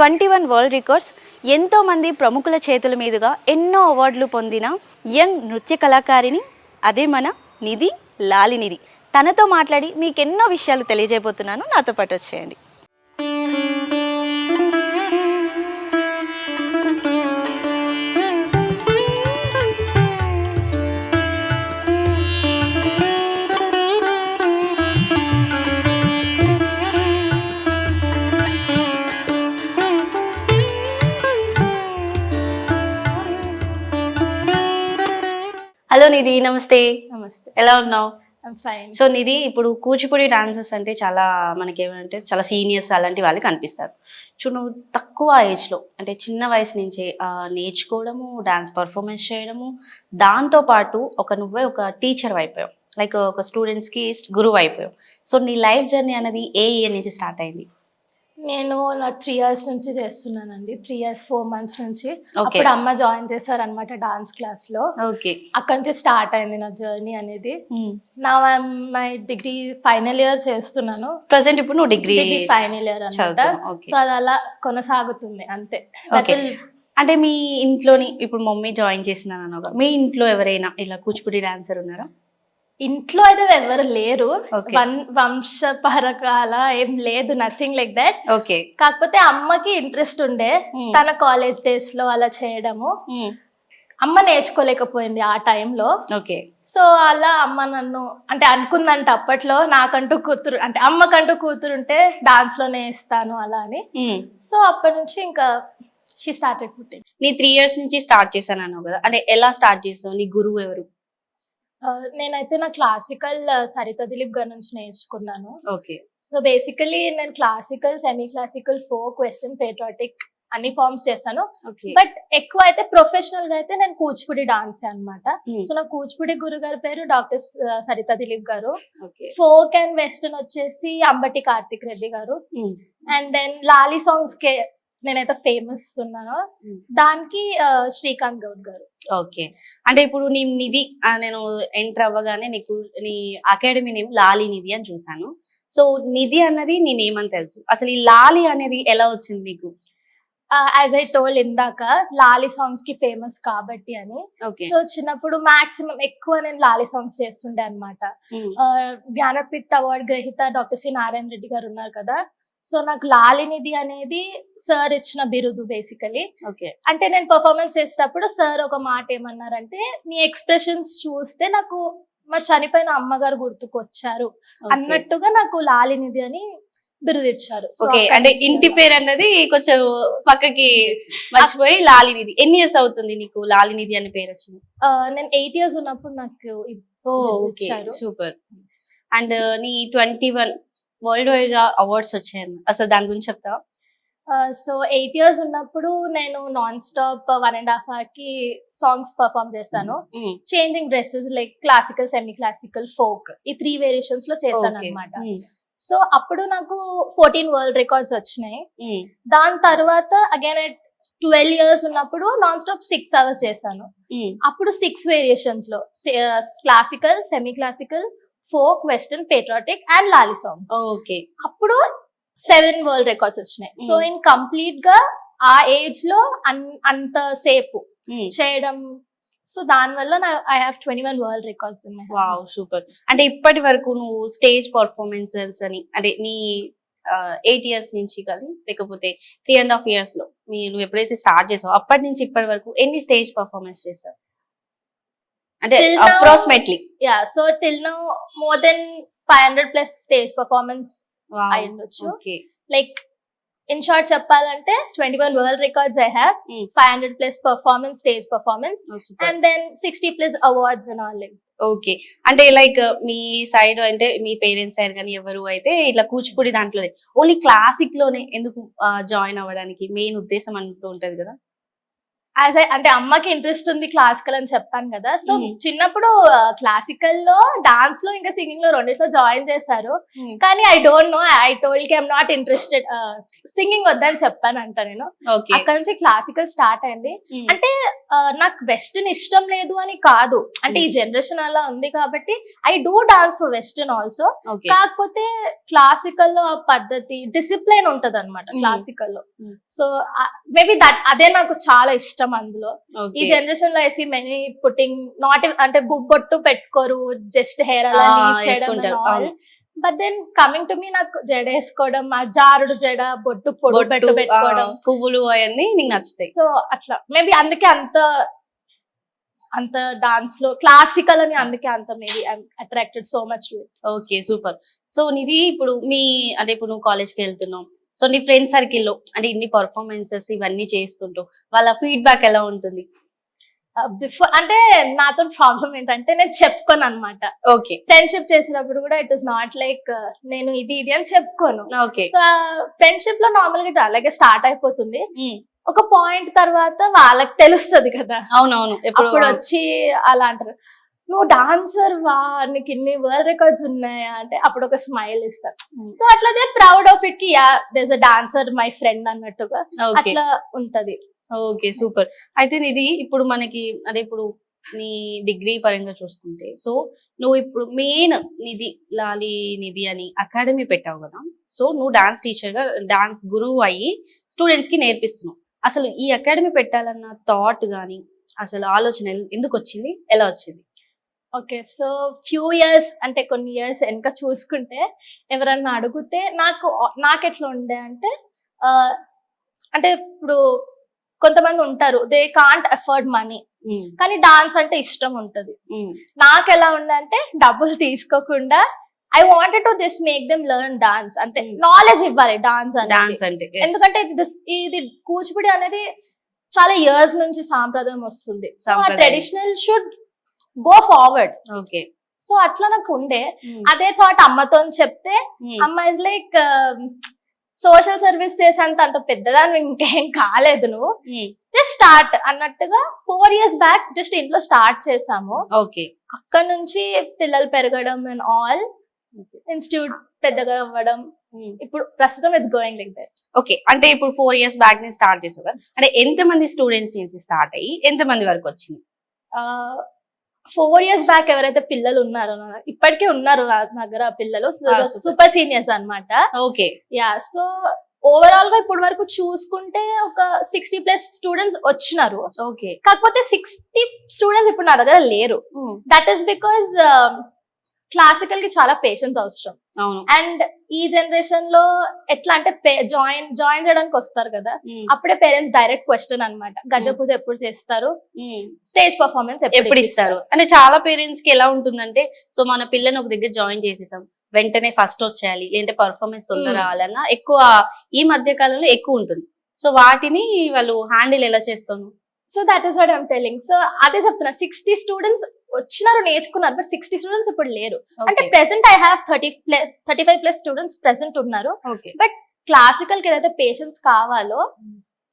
21 world records, ఎంతోమంది ప్రముఖుల చేతుల మీదుగా ఎన్నో అవార్డులు పొందిన యంగ్ నృత్య కళాకారిణి అదే మన నిధి లాలినిధి. తనతో మాట్లాడి మీకు ఎన్నో విషయాలు తెలియజేయబోతున్నాను. నాతో పాటు వచ్చేయండి. హలో నిధి, నమస్తే. నమస్తే. ఎలా ఉన్నావు? I'm fine. సో నిధి, ఇప్పుడు కూచిపూడి డాన్సర్స్ అంటే చాలా మనకేమంటే చాలా సీనియర్స్ అలాంటి వాళ్ళకి కనిపిస్తారు. నువ్వు తక్కువ ఏజ్లో అంటే చిన్న వయసు నుంచే నేర్చుకోవడము, డాన్స్ పర్ఫార్మెన్స్ చేయడము, దాంతోపాటు నువ్వే ఒక టీచర్ అయిపోయావు, లైక్ ఒక స్టూడెంట్స్కి గురువు అయిపోయావు. సో నీ లైఫ్ జర్నీ అనేది ఏ ఇయర్ నుంచి స్టార్ట్ అయింది? నేను 3 years నుంచి చేస్తున్నానండి. 3 years 4 months నుంచి. అప్పుడు అమ్మ జాయిన్ చేశారనమాట డాన్స్ క్లాస్ లో. ఓకే, అక్కడి నుంచి స్టార్ట్ అయింది నా జర్నీ అనేది. నా మై డిగ్రీ ఫైనల్ ఇయర్ చేస్తున్నాను. ప్రజెంట్ ఇప్పుడు నువ్వు డిగ్రీ ఫైనల్ ఇయర్ అనమాట. సో అది అలా కొనసాగుతుంది అంతే. అంటే మీ ఇంట్లోని ఇప్పుడు మమ్మీ జాయిన్ చేసినాను అన్నావు, మీ ఇంట్లో ఎవరైనా ఇలా కూచిపూడి డాన్సర్ ఉన్నారా? ఇంట్లో అయితే ఎవరు లేరు, వంశపరకాల ఏం లేదు, నథింగ్ లైక్ దట్. ఓకే, కాకపోతే అమ్మకి ఇంట్రెస్ట్ ఉండే తన కాలేజ్ డేస్ లో అలా చేయడము. అమ్మ నేర్చుకోలేకపోయింది ఆ టైంలో. ఓకే, సో అలా అమ్మ నన్ను అంటే అనుకుందంట అప్పట్లో, నాకంటూ కూతురు అంటే అమ్మకంటూ కూతురు ఉంటే డాన్స్ లోనే ఇస్తాను అలా అని. సో అప్పటి నుంచి ఇంకా షీ స్టార్టెడ్ పుట్టింగ్. నీ 3 years నుంచి స్టార్ట్ చేశాను అన్నావు కదా, అంటే ఎలా స్టార్ట్ చేసావు? నీ గురువు ఎవరు? నేనైతే నా క్లాసికల్ సరిత దిలీప్ గారి నుంచి నేర్చుకున్నాను. ఓకే, సో బేసికలీ నేను classical, semi classical, folk, western, patriotic అన్ని ఫార్మ్స్ చేస్తాను. బట్ ఎక్కువ అయితే ప్రొఫెషనల్ గా అయితే నేను కూచిపూడి డాన్స్ అనమాట. సో నా కూచిపూడి గురువు గారి పేరు డాక్టర్ సరిత దిలీప్ గారు. ఫోక్ అండ్ వెస్టర్న్ వచ్చేసి అంబటి కార్తిక్ రెడ్డి గారు. అండ్ దెన్ లాలీ సాంగ్స్ కే నేనైతే ఫేమస్ ఉన్నాను, దానికి శ్రీకాంత్ గౌడ్ గారు. ఓకే, అంటే ఇప్పుడు నీ నిధి నేను ఎంటర్ అవ్వగానే నీకు నీ అకాడమీ నేమ్ లాలి నిధి అని చూసాను. సో నిధి అన్నది నీ నేమ్ అని తెలుసు, అసలు ఈ లాలి అనేది ఎలా వచ్చింది నీకు? యాజ్ ఐ టోల్డ్ ఇందాక, లాలి సాంగ్స్ కి ఫేమస్ కాబట్టి అని. సో చిన్నప్పుడు మాక్సిమం ఎక్కువ నేను లాలి సాంగ్స్ చేస్తుండే అనమాట. జ్ఞానపీఠ అవార్డ్ గ్రహీత డాక్టర్ సి నారాయణ రెడ్డి గారు ఉన్నారు కదా, సో నాకు లాలినిధి అనేది సార్ ఇచ్చిన బిరుదు బేసికలీ. అంటే నేను పర్ఫార్మెన్స్ చేసేటప్పుడు సార్ ఒక మాట ఏమన్నారంటే, నీ ఎక్స్ప్రెషన్స్ చూస్తే నాకు మా చనిపోయిన అమ్మగారు గుర్తుకొచ్చారు అన్నట్టుగా నాకు లాలినిధి అని బిరుదు ఇచ్చారు. అంటే ఇంటి పేరు అన్నది కొంచెం పక్కకి మర్చిపోయి లాలినిధి. ఎన్ని ఇయర్స్ అవుతుంది నీకు లాలినిధి అనే పేరు వచ్చింది? నేను 8 years ఉన్నప్పుడు నాకు ఇచ్చారు. సూపర్. అండ్ నీ 21 వరల్డ్ వైడ్ గా అవార్డ్స్ వచ్చాయి, అసలు దాని గురించి చెప్తావా? సో 8 years ఉన్నప్పుడు నేను నాన్ స్టాప్ 1.5 hours కి సాంగ్స్ పర్ఫార్మ్ చేశాను. Changing dresses like classical, semi classical, folk, ఈ 3 variations లో చేశాను అనమాట. సో అప్పుడు నాకు 14 world records వచ్చినాయి. దాని తర్వాత అగైన్ 12 years ఉన్నప్పుడు నాన్ స్టాప్ 6 hours చేశాను. అప్పుడు 6 variations లో classical, semi classical, folk, western, patriotic and లాలి సాంగ్స్. అప్పుడు 7 world records వచ్చినాయి. సో ఇన్ కంప్లీట్ గా ఆ ఏజ్ లో అంత సేపు చేయడం, సో దాని వల్ల I have 21 world records in my hands. Wow, super. అంటే ఇప్పటి వరకు నువ్వు స్టేజ్ పర్ఫార్మెన్సెస్ అని అంటే నీ 8 years నుంచి కానీ లేకపోతే 3.5 years లో నువ్వు ఎప్పుడైతే స్టార్ట్ చేసావు అప్పటి నుంచి ఇప్పటి వరకు ఎన్ని స్టేజ్ పర్ఫార్మెన్స్ చేసావు? అంటే approximately. So till now more than 500+ stage performance అయ్యుండొచ్చు. లైక్ ఇన్ షార్ట్ చెప్పాలంటే 21 world records I have, 500+ performance, stage performance, and then 60+ awards and all. Okay, అంటే లైక్ మీ సైడ్ అంటే మీ పేరెంట్స్ సైడ్ కానీ ఎవరు అయితే ఇట్లా కూచిపూడి దాంట్లోనే ఓన్లీ క్లాసిక్ లోనే ఎందుకు జాయిన్ అవ్వడానికి మెయిన్ ఉద్దేశం అంటూ ఉంటది కదా? అంటే అమ్మకి ఇంట్రెస్ట్ ఉంది క్లాసికల్ అని చెప్పాను కదా. So Hmm. చిన్నప్పుడు క్లాసికల్ లో, డాన్స్ లో ఇంకా సింగింగ్ లో రెండిట్లో జాయిన్ చేశారు. Hmm. కానీ I don't know, I told కి ఐఎమ్ నాట్ ఇంట్రెస్టెడ్, సింగింగ్ వద్దని చెప్పానంట నేను. ఓకే. అక్కడ నుంచి క్లాసికల్ స్టార్ట్ అయింది. Hmm. అంటే నాకు వెస్టర్న్ ఇష్టం లేదు అని కాదు, అంటే ఈ జనరేషన్ అలా ఉంది కాబట్టి I do dance for western also. Okay. కాకపోతే క్లాసికల్ లో ఆ పద్ధతి, డిసిప్లిన్ ఉంటది అనమాట క్లాసికల్ లో. Hmm. సో మేబీ అదే నాకు చాలా ఇష్టం అందులో. ఈ ఓకే. జనరేషన్ లో ఐ మెనీ పుట్టింగ్ నాట్, అంటే బొట్టు పెట్టుకోరు, జస్ట్ హెయిర్ అలా వేసుకుంటారు. అవును. But then coming to me, నాకు జడ వేసుకోవడం, ఆ జారుడు జడ, బొట్టు పొడు బొట్టు, పెట్టుకోవడం, పువ్వులు అవన్నీ నీకు నచ్చుతాయి. సో అట్లా మేబీ అందుకే అంత డాన్స్ లో క్లాసికల్ అని, అందుకే అంత maybe attracted so much to it. Okay, super. So నీది ఇప్పుడు అంటే ఇప్పుడు నువ్వు కాలేజ్కి వెళ్తున్నావు, సో నీ ఫ్రెండ్ సర్కిల్లో అంటే ఇన్ని పర్ఫార్మెన్సెస్ ఇవన్నీ చేస్తుంటావు, వాళ్ళ ఫీడ్బ్యాక్ ఎలా ఉంటుంది? బిఫోర్ అంటే నాతో ప్రాబ్లం ఏంటంటే నేను చెప్పుకోను అనమాట. ఓకే. ఫ్రెండ్షిప్ చేసినప్పుడు కూడా ఇట్ ఇస్ నాట్ లైక్ నేను ఇది అని చెప్పుకోను. ఓకే. సో ఫ్రెండ్షిప్ లో నార్మల్ గా అలాగే స్టార్ట్ అయిపోతుంది. ఒక పాయింట్ తర్వాత వాళ్ళకి తెలుస్తుంది కదా, అవునవును. అప్పుడు వచ్చి అలా అంటారు, నువ్వు డాన్సర్ వా, నీకు ఇన్ని వరల్డ్ రికార్డ్స్ ఉన్నాయా అంటే అప్పుడు ఒక స్మైల్ ఇస్తారు. సో అట్లా దే ప్రౌడ్ ఆఫ్ ఇట్ కి, yeah there a dancer my friend అన్నట్టుగా అట్లా ఉంటది. Okay, super. అయితే ఇది ఇప్పుడు మనకి అదే ఇప్పుడు నీ డిగ్రీ పరంగా చూసుకుంటే, సో నువ్వు ఇప్పుడు మెయిన్ లాలి నిధి అని అకాడమీ పెట్టావు కదా, సో నువ్వు డాన్స్ టీచర్ గా, డాన్స్ గురువు అయ్యి స్టూడెంట్స్ కి నేర్పిస్తున్నావు. అసలు ఈ అకాడమీ పెట్టాలన్న థాట్ గానీ అసలు ఆలోచన ఎందుకు వచ్చింది, ఎలా వచ్చింది? ఓకే, సో ఫ్యూ ఇయర్స్ అంటే కొన్ని ఇయర్స్ వెనక చూసుకుంటే ఎవరన్నా అడిగితే నాకు ఎట్లా ఉండే అంటే అంటే ఇప్పుడు కొంతమంది ఉంటారు దే కాంట్ అఫోర్డ్ మనీ, కానీ డాన్స్ అంటే ఇష్టం ఉంటది. నాకు ఎలా ఉండే అంటే డబ్బులు తీసుకోకుండా I wanted to just make them learn dance, అంటే నాలెడ్జ్ ఇవ్వాలి డాన్స్ అంటే. ఎందుకంటే ఇది కూచిపూడి అనేది చాలా ఇయర్స్ నుంచి సాంప్రదాయం వస్తుంది. సో ఆ traditional should go forward. Okay. So అట్లా నాకు ఉండే అదే థాట్ అమ్మతో చెప్తే, అమ్మ ఇస్ లైక్ సోషల్ సర్వీస్ చేసేంత అంత పెద్దదాన్ని ఇంకేం కాలేదు, నువ్వు జస్ట్ స్టార్ట్ అన్నట్టుగా 4 years బ్యాక్ జస్ట్ ఇంట్లో స్టార్ట్ చేసాము. ఓకే. అక్కడ నుంచి పిల్లలు పెరగడం అండ్ ఆల్, ఇన్స్టిట్యూట్ పెద్దగా అవ్వడం, ఇప్పుడు ప్రస్తుతం it's going like that. Okay, అంటే ఇప్పుడు 4 years బ్యాక్ నేను స్టార్ట్ చేసావు కదా, అంటే ఎంత మంది స్టూడెంట్స్ నుంచి స్టార్ట్ అయ్యి ఎంత మంది వరకు వచ్చింది? 4 years బ్యాక్ ఎవరైతే పిల్లలు ఉన్నారో, ఇప్పటికే ఉన్నారు నా దగ్గర పిల్లలు, సూపర్ సీనియర్స్ అన్నమాట. ఓకే. యా, సో ఓవరాల్ గా ఇప్పుడు వరకు చూసుకుంటే ఒక 60+ స్టూడెంట్స్ వచ్చినారు. ఓకే. కాకపోతే 60 స్టూడెంట్స్ ఇప్పుడు నా దగ్గర లేరు. దట్ ఈస్ బికాస్ క్లాసికల్ కి చాలా పేషెన్స్ అవసరం. అండ్ ఈ జనరేషన్ లో ఎట్లా అంటే జాయిన్ చేయడానికి వస్తారు కదా, అప్పుడే పేరెంట్స్ డైరెక్ట్ క్వశ్చన్ అన్నమాట, గజ పూజ ఎప్పుడు చేస్తారు, స్టేజ్ పర్ఫార్మెన్స్ ఎప్పుడు ఇస్తారు. అంటే చాలా పేరెంట్స్ కి ఎలా ఉంటుందంటే, సో మన పిల్లని ఒక దగ్గర జాయిన్ చేసేసాం, వెంటనే ఫస్ట్ వచ్చేయాలి, లేదంటే పర్ఫార్మెన్స్ తొందర రావాలన్నా ఎక్కువ ఈ మధ్య కాలంలో ఎక్కువ ఉంటుంది. సో వాటిని వాళ్ళు హ్యాండిల్ ఎలా చేస్తాను? So that is what I'm telling. So అదే చెప్తున్నా, 60 స్టూడెంట్స్ వచ్చినారు, నేర్చుకున్నారు, బట్ 60 స్టూడెంట్స్ ఇప్పుడు లేరు. అంటే present I have 35+ students present ఉన్నారు. బట్ క్లాసికల్ కి ఏదైతే పేషెన్స్ కావాలో,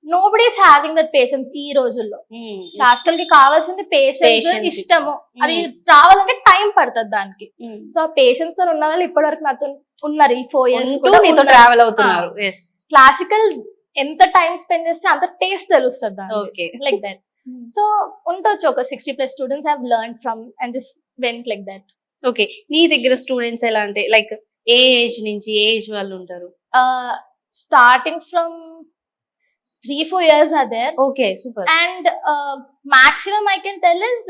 nobody is having that patience ఈ రోజుల్లో. క్లాసికల్ కి కావాల్సింది పేషెన్స్, ఇష్టము, అది రావాలంటే టైం పడుతుంది దానికి. సో ఆ పేషెన్స్ తో ఉన్న వాళ్ళు ఇప్పటి వరకు నాతో ఉన్నారు, ఈ 4 years ట్రావెల్ అవుతున్నారు. క్లాసికల్ ఎంత టైం స్పెండ్ చేస్తే అంత టేస్ట్ తెలుస్తుంది, లైక్ దట్. సో ఉండొచ్చు ఒక 60+ students have learn from and just went like that. Okay. నీ దగ్గర స్టూడెంట్స్ ఎలా అంటే లైక్ ఏ ఏజ్ నుంచి ఏ ఏజ్ వాళ్ళు ఉంటారు? Starting from 3-4 years are there. Okay, super. And maximum I can tell is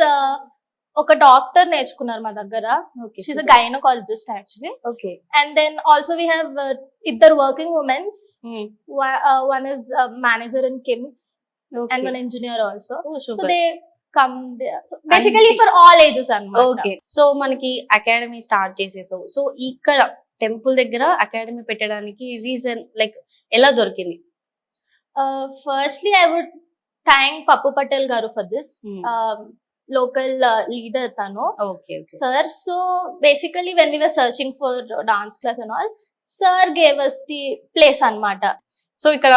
ఒక డాక్టర్ నేర్చుకున్నారు మా దగ్గర. She's a gynaecologist actually. Okay. And then also we have ఇద్దరు working womens. One is manager in KIMS and one engineer also. So they come there. So basically for all ages అన్నమాట. Okay. So మనకి academy start చేసేసావు. సో ఇక్కడ temple దగ్గర academy పెట్టడానికి reason like ఎలా దొరికింది? Firstly, I would thank Pappu Patel garu for this. Local leader tano. Okay. Sir, so basically when we were searching for dance class and all, sir gave us the place anmata. So ఇక్కడ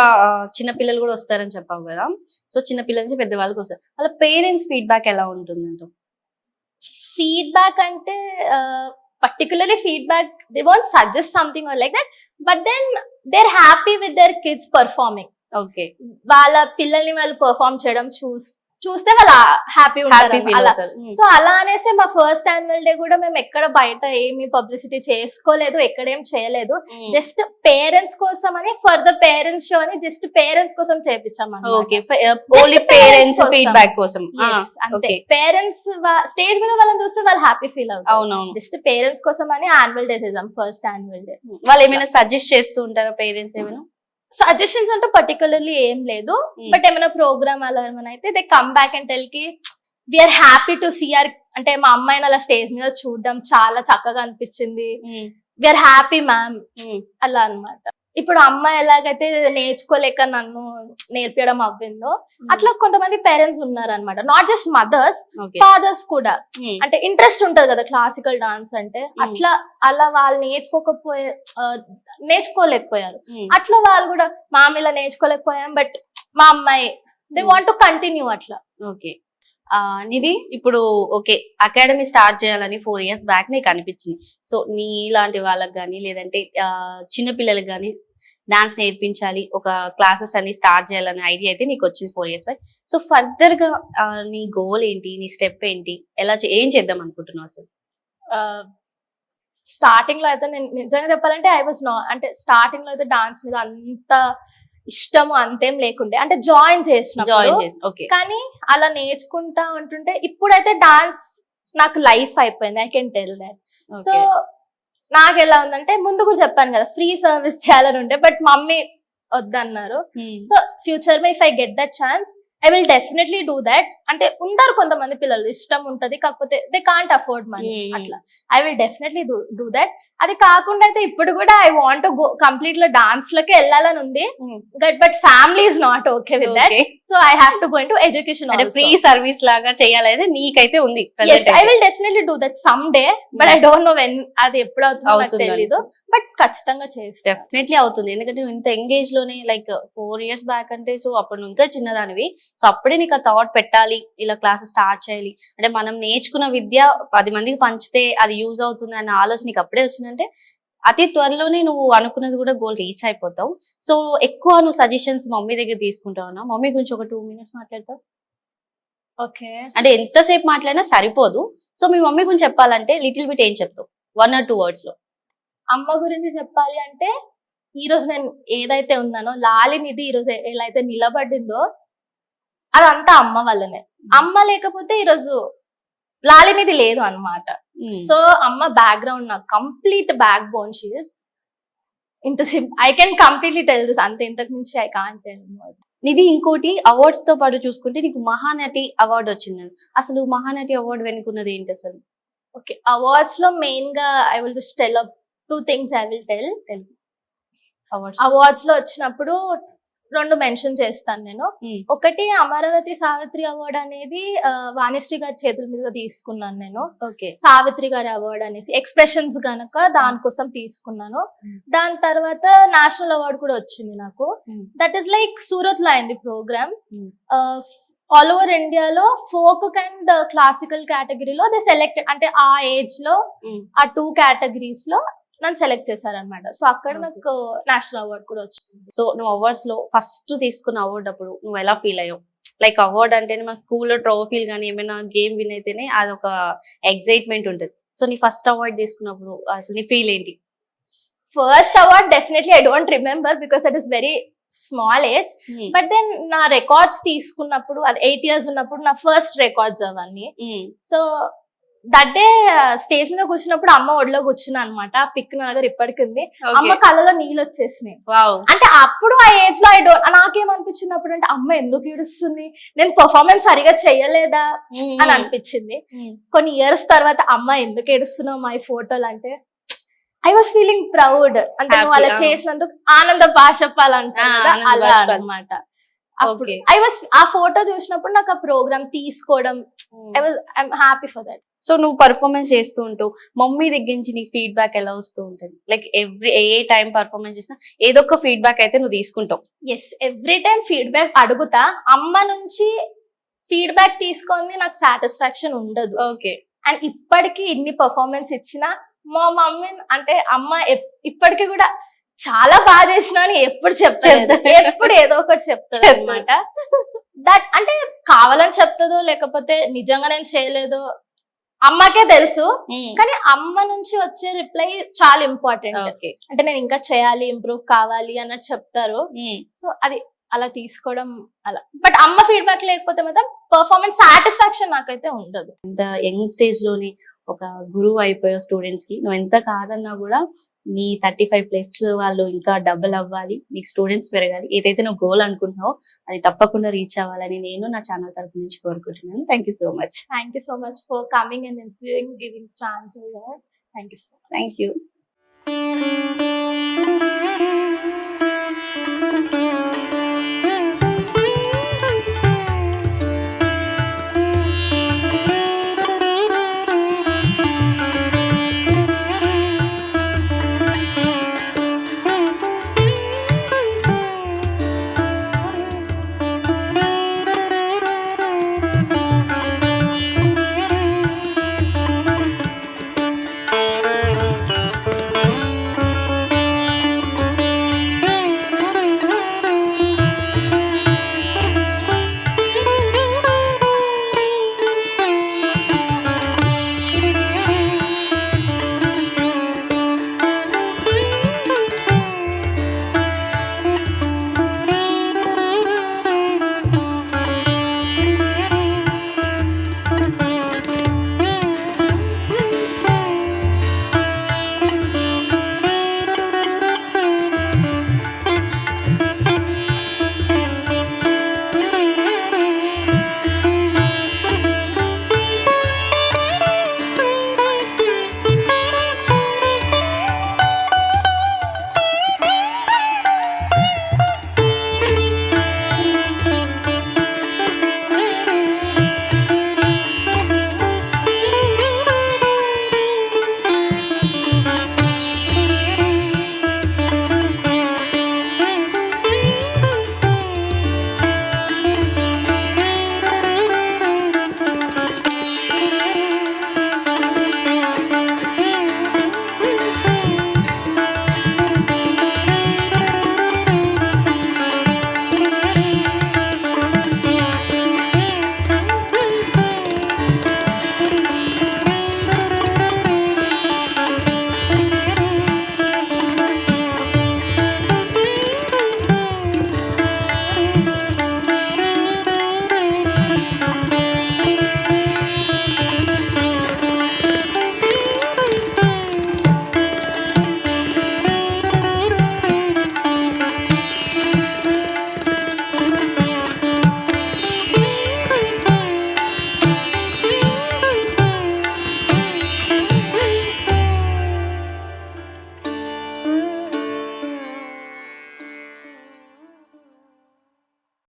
చిన్న పిల్లలు కూడా వస్తారని చెప్పావు కదా, so చిన్న పిల్లల నుంచి పెద్ద వాళ్ళకి వస్తారు, వాళ్ళ పేరెంట్స్ ఫీడ్బ్యాక్ ఎలా ఉంటుందంట? ఫీడ్బ్యాక్ అంటే particularly feedback, they won't suggest something or like that, but then they're happy with their kids performing. Okay, వాళ్ళ పిల్లల్ని వాళ్ళు పర్ఫామ్ చేయడం చూస్తే వాళ్ళు హ్యాపీ ఉంటారు అలా. సో అలా అనేసి మా ఫస్ట్ యాన్యువల్ డే కూడా మేము ఎక్కడ బయట ఏమి పబ్లిసిటీ చేసుకోలేదు, ఎక్కడేం చేయలేదు, జస్ట్ పేరెంట్స్ కోసం అని, ఫర్ ద పేరెంట్స్ షో అని జస్ట్ పేరెంట్స్ కోసం చేపించాం. ఓకే, ఓన్లీ పేరెంట్స్ ఫీడ్బ్యాక్ కోసం. అంతే, పేరెంట్స్ స్టేజ్ మీద వాళ్ళని చూస్తే వాళ్ళు హ్యాపీ ఫీల్ అవుతారు. అవునవును, జస్ట్ పేరెంట్స్ కోసం అని యాన్యువల్ డే చేద్దాం, ఫస్ట్ యాన్యువల్ డే. వాళ్ళు ఏమైనా సజెస్ట్ చేస్తూ ఉంటారా పేరెంట్స్ ఏమైనా? సజెషన్స్ అంటూ పర్టికులర్లీ ఏం లేదు, బట్ ఏమైనా ప్రోగ్రామ్ అలా ఏమైనా అయితే they come back and tell కి we are happy to see our, అంటే మా అమ్మాయిని అలా స్టేజ్ మీద చూడడం చాలా చక్కగా అనిపించింది, వీఆర్ హ్యాపీ మ్యామ్ అలా అన్నమాట. ఇప్పుడు అమ్మాయి ఎలాగైతే నేర్చుకోలేక నన్ను నేర్పించడం అవ్విందో అట్లా కొంతమంది పేరెంట్స్ ఉన్నారు అనమాట, నాట్ జస్ట్ మదర్స్, ఫాదర్స్ కూడా. అంటే ఇంట్రెస్ట్ ఉంటది కదా క్లాసికల్ డాన్స్ అంటే, అలా వాళ్ళు నేర్చుకోలేకపోయారు. అట్లా వాళ్ళు కూడా మా ఇలా నేర్చుకోలేకపోయాం, బట్ మా అమ్మాయి దే వాంట్ టు కంటిన్యూ అట్లా. ఓకే, నిధి ఇప్పుడు ఓకే అకాడమీ స్టార్ట్ చేయాలని 4 years బ్యాక్ నీకు అనిపించింది. సో నీ లాంటి వాళ్ళకి కానీ లేదంటే చిన్న పిల్లలకి కానీ డాన్స్ నేర్పించాలి, ఒక క్లాసెస్ అన్ని స్టార్ట్ చేయాలనే ఐడియా అయితే నీకు వచ్చింది 4 years బ్యాక్. సో ఫర్దర్ గా నీ గోల్ ఏంటి, నీ స్టెప్ ఏంటి, ఏం చేద్దాం అనుకుంటున్నావు అసలు? స్టార్టింగ్ లో అయితే నేను నిజంగా చెప్పాలంటే అంటే స్టార్టింగ్ లో అయితే డాన్స్ మీద అంత ఇష్టము అంతేం లేకుండే, అంటే జాయిన్ చేసినప్పుడు. కానీ అలా నేర్చుకుంటా ఉంటుంటే ఇప్పుడైతే డాన్స్ నాకు లైఫ్ అయిపోయింది, I can tell that. So నాకు ఎలా ఉందంటే, ముందు కూడా చెప్పాను కదా ఫ్రీ సర్వీస్ చేయాలని ఉండే, బట్ మమ్మీ వద్దన్నారు. సో ఫ్యూచర్ లో if I get that chance I will definitely do that. అంటే ఉంటారు కొంతమంది పిల్లలు ఇష్టం ఉంటది, కాకపోతే దే కాంట్ అఫోర్డ్ మనీ, అట్లా I will definitely do that. అది కాకుండా అయితే ఇప్పుడు కూడా ఐ వాంట్ గో కంప్లీట్ లో డాన్స్ లకే వెళ్ళాలని ఉంది, but family is not okay with that. So I have to go into education. Free service లాగా చేయాలైతే నీకైతే ఉంది? I will definitely do that some day, but I don't know when, అది ఎప్పుడు అవుతుందో తెలీదు, బట్ ఖచ్చితంగా చేస్తాను. డెఫినెట్లీ అవుతుంది, ఎందుకంటే నువ్వు ఇంత ఎంగేజ్ లోనే లైక్ 4 years బ్యాక్ అంటే, సో అప్పుడు నువ్వు ఇంకా చిన్నదానివి, సో అప్పుడే నీకు ఆ థాట్ పెట్టాలి ఇలా క్లాసెస్ స్టార్ట్ చేయాలి అంటే, మనం నేర్చుకున్న విద్య 10 మందికి పంచితే అది యూజ్ అవుతుంది అన్న ఆలోచన నీకు అప్పుడే వచ్చిందంటే అతి త్వరలోనే నువ్వు అనుకున్నది కూడా గోల్ రీచ్ అయిపోతావు. సో ఎక్కువ నువ్వు సజెషన్స్ మమ్మీ దగ్గర తీసుకుంటావు. మమ్మీ గురించి ఒక 2 minutes మాట్లాడతావు? ఓకే, అంటే ఎంతసేపు మాట్లాడినా సరిపోదు, సో మీ మమ్మీ గురించి చెప్పాలంటే లిటిల్ బిట్ ఏం చెప్తావు 1 or 2 words లో? అమ్మ గురించి చెప్పాలి అంటే, ఈ రోజు నేను ఏదైతే ఉన్నానో, లాలినిధి ఈ రోజు ఎలా అయితే నిలబడిందో అదంతా అమ్మ వల్లనే. అమ్మ లేకపోతే ఈరోజు లాలినిధి లేదు అన్నమాట. సో అమ్మ బ్యాక్గ్రౌండ్ నాకు కంప్లీట్ బ్యాక్ బోన్. షీఈస్ ఇంత I can completely tell this, అంతే, ఇంతకు మించి ఐ కాంట్ టెల్ మోర్. నిధి ఇంకోటి అవార్డ్స్ తో పాటు చూసుకుంటే నీకు మహానటి అవార్డు వచ్చింది. అసలు మహానటి అవార్డు వెనుకున్నది ఏంటి అసలు? ఓకే, అవార్డ్స్ లో మెయిన్ గా I will just tell 2 things I will tell. Awards లో వచ్చినప్పుడు 2 మెన్షన్ చేస్తాను నేను. ఒకటి అమరావతి సావిత్రి అవార్డ్ అనేది వాణిశ్రీ గారి చేతుల మీద తీసుకున్నాను నేను. సావిత్రి గారి అవార్డ్ అనేసి ఎక్స్ప్రెషన్స్ గనక దానికోసం తీసుకున్నాను. దాని తర్వాత నేషనల్ అవార్డ్ కూడా వచ్చింది నాకు. దట్ ఈస్ లైక్ సూరత్ లో అయింది ప్రోగ్రామ్. ఆల్ ఓవర్ ఇండియాలో ఫోక్ అండ్ క్లాసికల్ కేటగిరీలో దే సెలెక్ట్, అంటే ఆ ఏజ్ లో ఆ 2 categories లో నన్ను సెలెక్ట్ చేశారనమాట. సో అక్కడ నాకు నేషనల్ అవార్డ్ కూడా వచ్చింది. సో నువ్వు అవార్డ్స్ లో ఫస్ట్ తీసుకున్న అవార్డు అప్పుడు నువ్వు ఎలా ఫీల్ అయ్యావు? లైక్ అవార్డ్ అంటేనే మన స్కూల్లో ట్రోఫీలు కానీ ఏమైనా గేమ్ విన్ అయితేనే అదొక ఎక్సైట్మెంట్ ఉంటుంది. సో నీ ఫస్ట్ అవార్డ్ తీసుకున్నప్పుడు అసలు నీ ఫీల్ ఏంటి? First award definitely I don't remember because that is very small age. But then నా రికార్డ్స్ తీసుకున్నప్పుడు, అది 8 years ఉన్నప్పుడు నా ఫస్ట్ రికార్డ్స్ అవన్నీ. సో దట్ డే స్టేజ్ మీద కూర్చున్నప్పుడు అమ్మ ఒడిలో కూర్చున్నా అనమాట. ఆ పిక్ నా దగ్గర ఇప్పటికి ఉంది. అమ్మ కళ్ళలో నీళ్ళు వచ్చేసినాయి. అంటే అప్పుడు ఆ ఏజ్ లో నాకేమనిపించింది అప్పుడు అంటే, అమ్మ ఎందుకు ఏడుస్తుంది, నేను పర్ఫార్మెన్స్ సరిగా చెయ్యలేదా అని అనిపించింది. కొన్ని ఇయర్స్ తర్వాత అమ్మ ఎందుకు ఏడుస్తున్నావు మా ఈ ఫోటోలు అంటే, ఐ వాస్ ఫీలింగ్ ప్రౌడ్. అంటే నువ్వు అలా చేసినందుకు ఆనంద భాషప్పాలంటారు కదా, అలా అనమాట. అప్పుడు ఆ ఫోటో చూసినప్పుడు నాకు ఆ ప్రోగ్రామ్ తీసుకోవడం, I'm happy for that. So నువ్వు పర్ఫార్మెన్స్ చేస్తూ ఉంటావు, మమ్మీ దగ్గర నుంచి నీకు ఫీడ్బ్యాక్ ఎలా వస్తూ ఉంటుంది? లైక్ ఏ టైం పర్ఫార్మెన్స్ చేసినా ఏదో ఒక ఫీడ్బ్యాక్ అయితే నువ్వు తీసుకుంటావు. ఎస్, ఎవ్రీ టైం ఫీడ్బ్యాక్ అడుగుతా. అమ్మ నుంచి ఫీడ్బ్యాక్ తీసుకొని నాకు సాటిస్ఫాక్షన్ ఉండదు. ఓకే. అండ్ ఇప్పటికి ఇన్ని పర్ఫార్మెన్స్ ఇచ్చినా మా మమ్మీ అంటే అమ్మ ఇప్పటికి కూడా చాలా బాగా చేసినా అని ఎప్పుడు చెప్తాను, ఎప్పుడు ఏదో ఒకటి చెప్తాను అనమాట. దట్ అంటే కావాలని చెప్తుందో లేకపోతే నిజంగా నేను చేయలేదో అమ్మకే తెలుసు, కానీ అమ్మ నుంచి వచ్చే రిప్లై చాలా ఇంపార్టెంట్. అంటే నేను ఇంకా చేయాలి, ఇంప్రూవ్ కావాలి అన్నట్టు చెప్తారు. సో అది అలా తీసుకోవడం అలా. బట్ అమ్మ ఫీడ్బ్యాక్ లేకపోతే మాత్రం పర్ఫార్మెన్స్ సాటిస్ఫాక్షన్ నాకైతే ఉండదు. ఇంత యంగ్ స్టేజ్ లోని ఒక గురువు అయిపోయే స్టూడెంట్స్ కి నువ్వు ఎంత కాదన్నా కూడా నీ 35+ వాళ్ళు ఇంకా డబుల్ అవ్వాలి, నీకు స్టూడెంట్స్ పెరగాలి, ఏదైతే నువ్వు గోల్ అనుకుంటున్నావో అది తప్పకుండా రీచ్ అవ్వాలని నేను నా ఛానల్ తరఫు నుంచి కోరుకుంటున్నాను. Thank you so much. Thank you so much for coming and interviewing, giving chance. Thank you so much. Thank you.